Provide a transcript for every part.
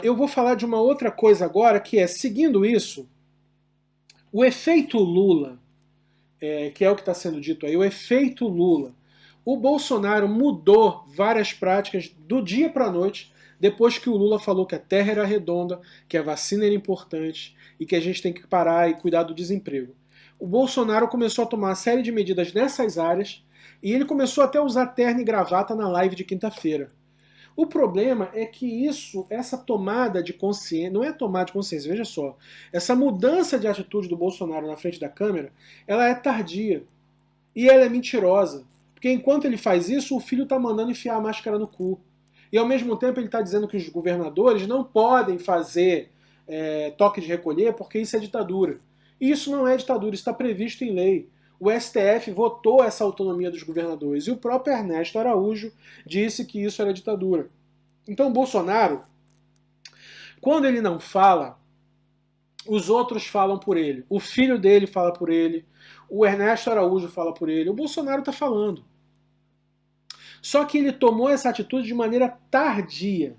Eu vou falar de uma outra coisa agora, que é, seguindo isso, o efeito Lula, que é o que está sendo dito aí, o efeito Lula. O Bolsonaro mudou várias práticas do dia para a noite, depois que o Lula falou que a terra era redonda, que a vacina era importante e que a gente tem que parar e cuidar do desemprego. O Bolsonaro começou a tomar uma série de medidas nessas áreas e ele começou até a usar terno e gravata na live de quinta-feira. O problema é que essa tomada de consciência, não é tomada de consciência, veja só, essa mudança de atitude do Bolsonaro na frente da câmera, ela é tardia e ela é mentirosa. Porque enquanto ele faz isso, o filho está mandando enfiar a máscara no cu. E ao mesmo tempo ele está dizendo que os governadores não podem fazer toque de recolher porque isso é ditadura. E isso não é ditadura, isso está previsto em lei. O STF votou essa autonomia dos governadores e o próprio Ernesto Araújo disse que isso era ditadura. Então o Bolsonaro, quando ele não fala, os outros falam por ele. O filho dele fala por ele, o Ernesto Araújo fala por ele, o Bolsonaro está falando. Só que ele tomou essa atitude de maneira tardia.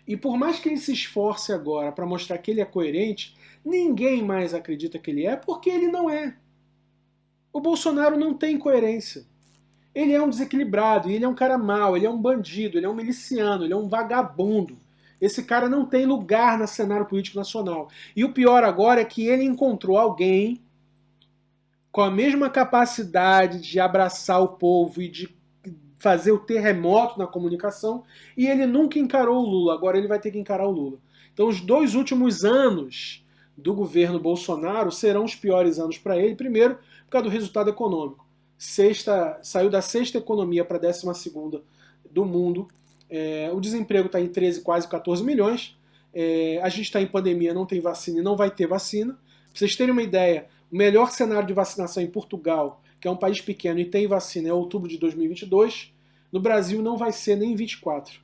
E por mais que ele se esforce agora para mostrar que ele é coerente, ninguém mais acredita que ele é, porque ele não é. O Bolsonaro não tem coerência. Ele é um desequilibrado, ele é um cara mau, ele é um bandido, ele é um miliciano, ele é um vagabundo. Esse cara não tem lugar no cenário político nacional. E o pior agora é que ele encontrou alguém com a mesma capacidade de abraçar o povo e de fazer o terremoto na comunicação, e ele nunca encarou o Lula, agora ele vai ter que encarar o Lula. Então os 2 últimos anos do governo Bolsonaro serão os piores anos para ele, primeiro por causa do resultado econômico. Saiu da 6ª economia para a 12ª do mundo, o desemprego está em 13, quase 14 milhões, a gente está em pandemia, não tem vacina e não vai ter vacina. Para vocês terem uma ideia, o melhor cenário de vacinação em Portugal, que é um país pequeno e tem vacina, é outubro de 2022. No Brasil não vai ser nem em 24.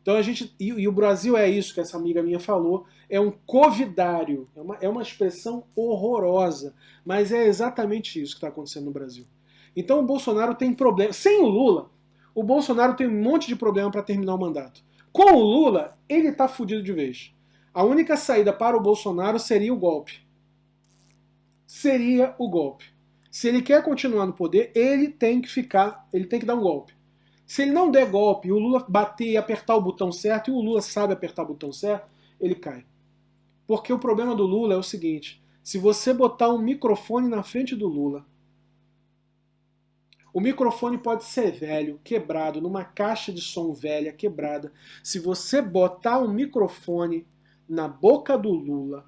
Então e o Brasil é isso que essa amiga minha falou, é um covidário, é uma expressão horrorosa, mas é exatamente isso que está acontecendo no Brasil. Então o Bolsonaro tem problema. Sem o Lula, o Bolsonaro tem um monte de problema para terminar o mandato. Com o Lula, ele está fudido de vez. A única saída para o Bolsonaro seria o golpe. Seria o golpe. Se ele quer continuar no poder, ele tem que dar um golpe. Se ele não der golpe e o Lula bater e apertar o botão certo, e o Lula sabe apertar o botão certo, ele cai. Porque o problema do Lula é o seguinte, se você botar um microfone na frente do Lula, o microfone pode ser velho, quebrado, numa caixa de som velha, quebrada. Se você botar um microfone na boca do Lula,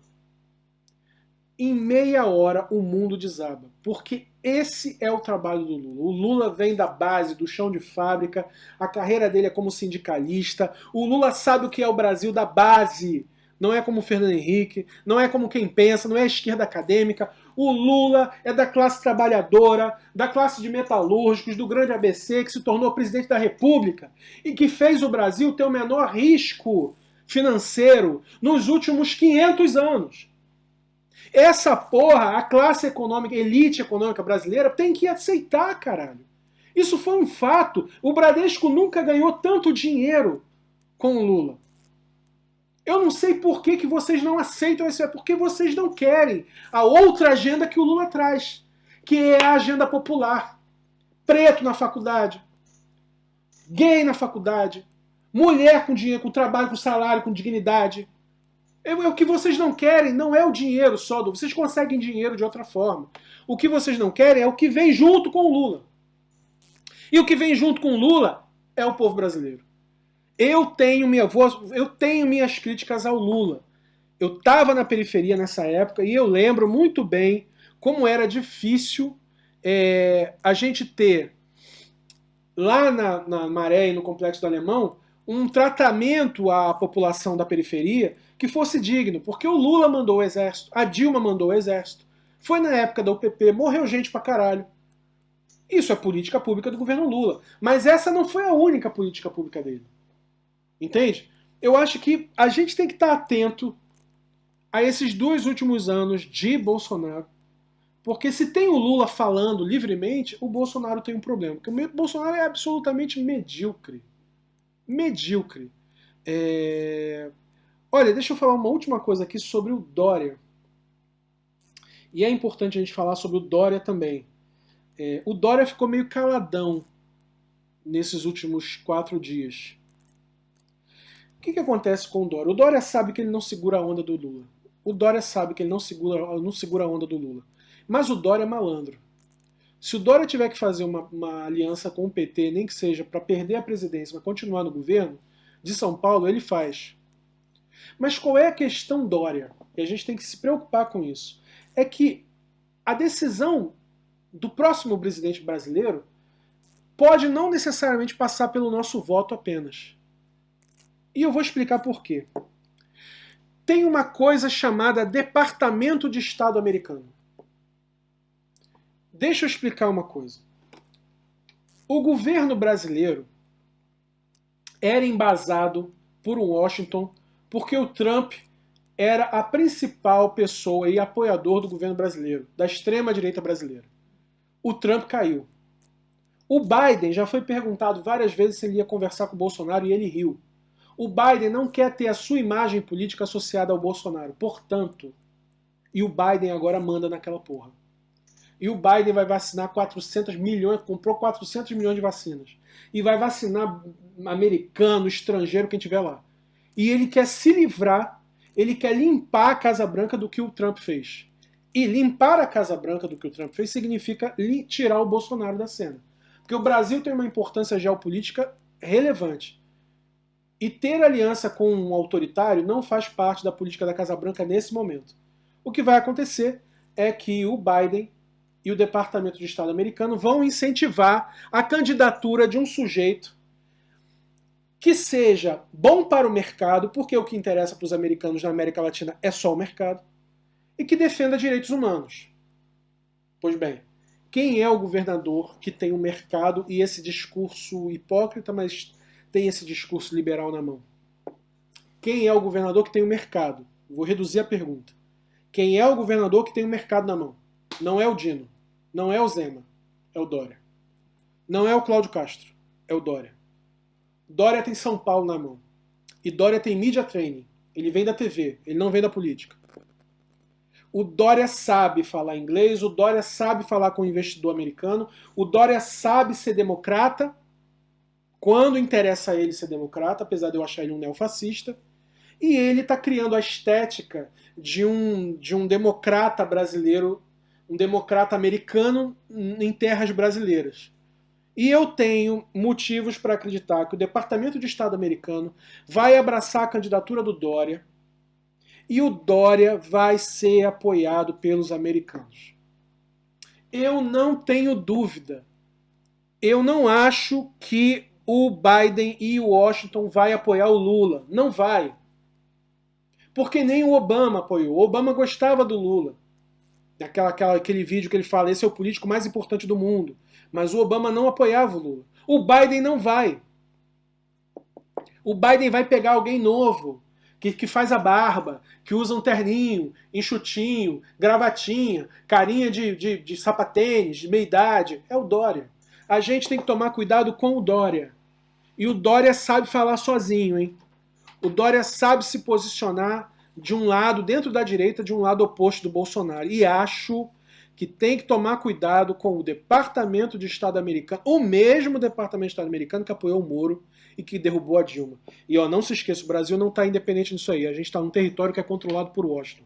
em meia hora o mundo desaba. Porque esse é o trabalho do Lula. O Lula vem da base, do chão de fábrica, a carreira dele é como sindicalista. O Lula sabe o que é o Brasil da base. Não é como o Fernando Henrique, não é como quem pensa, não é a esquerda acadêmica. O Lula é da classe trabalhadora, da classe de metalúrgicos, do grande ABC, que se tornou presidente da República e que fez o Brasil ter o menor risco financeiro nos últimos 500 anos. Essa porra, a classe econômica, elite econômica brasileira tem que aceitar, caralho. Isso foi um fato. O Bradesco nunca ganhou tanto dinheiro com o Lula. Eu não sei por que vocês não aceitam isso, é porque vocês não querem a outra agenda que o Lula traz, que é a agenda popular. Preto na faculdade, gay na faculdade, mulher com dinheiro, com trabalho, com salário, com dignidade. O que vocês não querem não é o dinheiro só, vocês conseguem dinheiro de outra forma. O que vocês não querem é o que vem junto com o Lula. E o que vem junto com o Lula é o povo brasileiro. Eu tenho minhas críticas ao Lula. Eu estava na periferia nessa época e eu lembro muito bem como era difícil a gente ter lá na Maré e no Complexo do Alemão um tratamento à população da periferia que fosse digno, porque o Lula mandou o exército, a Dilma mandou o exército, foi na época da UPP, morreu gente pra caralho. Isso é política pública do governo Lula, mas essa não foi a única política pública dele. Entende? Eu acho que a gente tem que estar atento a esses 2 últimos anos de Bolsonaro, porque se tem o Lula falando livremente, o Bolsonaro tem um problema, porque o Bolsonaro é absolutamente medíocre. Medíocre. Olha, deixa eu falar uma última coisa aqui sobre o Dória. E é importante a gente falar sobre o Dória também. O Dória ficou meio caladão nesses últimos 4 dias. O que acontece com o Dória? O Dória sabe que ele não segura a onda do Lula. O Dória sabe que ele não segura a onda do Lula. Mas o Dória é malandro. Se o Dória tiver que fazer uma aliança com o PT, nem que seja para perder a presidência, mas continuar no governo de São Paulo, ele faz. Mas qual é a questão Dória? E a gente tem que se preocupar com isso. É que a decisão do próximo presidente brasileiro pode não necessariamente passar pelo nosso voto apenas. E eu vou explicar por quê. Tem uma coisa chamada Departamento de Estado americano. Deixa eu explicar uma coisa. O governo brasileiro era embasado por Washington porque o Trump era a principal pessoa e apoiador do governo brasileiro, da extrema-direita brasileira. O Trump caiu. O Biden já foi perguntado várias vezes se ele ia conversar com o Bolsonaro e ele riu. O Biden não quer ter a sua imagem política associada ao Bolsonaro, portanto, e o Biden agora manda naquela porra. E o Biden vai vacinar 400 milhões, comprou 400 milhões de vacinas. E vai vacinar americano, estrangeiro, quem tiver lá. E ele quer se livrar, ele quer limpar a Casa Branca do que o Trump fez. E limpar a Casa Branca do que o Trump fez significa tirar o Bolsonaro da cena. Porque o Brasil tem uma importância geopolítica relevante. E ter aliança com um autoritário não faz parte da política da Casa Branca nesse momento. O que vai acontecer é que o Biden e o Departamento de Estado americano vão incentivar a candidatura de um sujeito que seja bom para o mercado, porque o que interessa para os americanos na América Latina é só o mercado, e que defenda direitos humanos. Pois bem, quem é o governador que tem o mercado e esse discurso hipócrita, mas tem esse discurso liberal na mão? Quem é o governador que tem o mercado? Vou reduzir a pergunta. Quem é o governador que tem o mercado na mão? Não é o Dino, não é o Zema, é o Dória. Não é o Cláudio Castro, é o Dória. Dória tem São Paulo na mão. E Dória tem media training. Ele vem da TV, ele não vem da política. O Dória sabe falar inglês, o Dória sabe falar com o investidor americano, o Dória sabe ser democrata, quando interessa a ele ser democrata, apesar de eu achar ele um neofascista, e ele está criando a estética de um democrata brasileiro, um democrata americano em terras brasileiras. E eu tenho motivos para acreditar que o Departamento de Estado americano vai abraçar a candidatura do Dória e o Dória vai ser apoiado pelos americanos. Eu não tenho dúvida. Eu não acho que o Biden e o Washington vai apoiar o Lula. Não vai. Porque nem o Obama apoiou. O Obama gostava do Lula. Aquele vídeo que ele fala, esse é o político mais importante do mundo. Mas o Obama não apoiava o Lula. O Biden não vai. O Biden vai pegar alguém novo, que faz a barba, que usa um terninho, enxutinho, gravatinha, carinha de sapatênis, de meia idade. É o Dória. A gente tem que tomar cuidado com o Dória. E o Dória sabe falar sozinho, hein? O Dória sabe se posicionar de um lado, dentro da direita, de um lado oposto do Bolsonaro. E acho que tem que tomar cuidado com o Departamento de Estado americano, o mesmo Departamento de Estado americano que apoiou o Moro e que derrubou a Dilma. E ó, não se esqueça, o Brasil não está independente disso aí. A gente está num território que é controlado por Washington.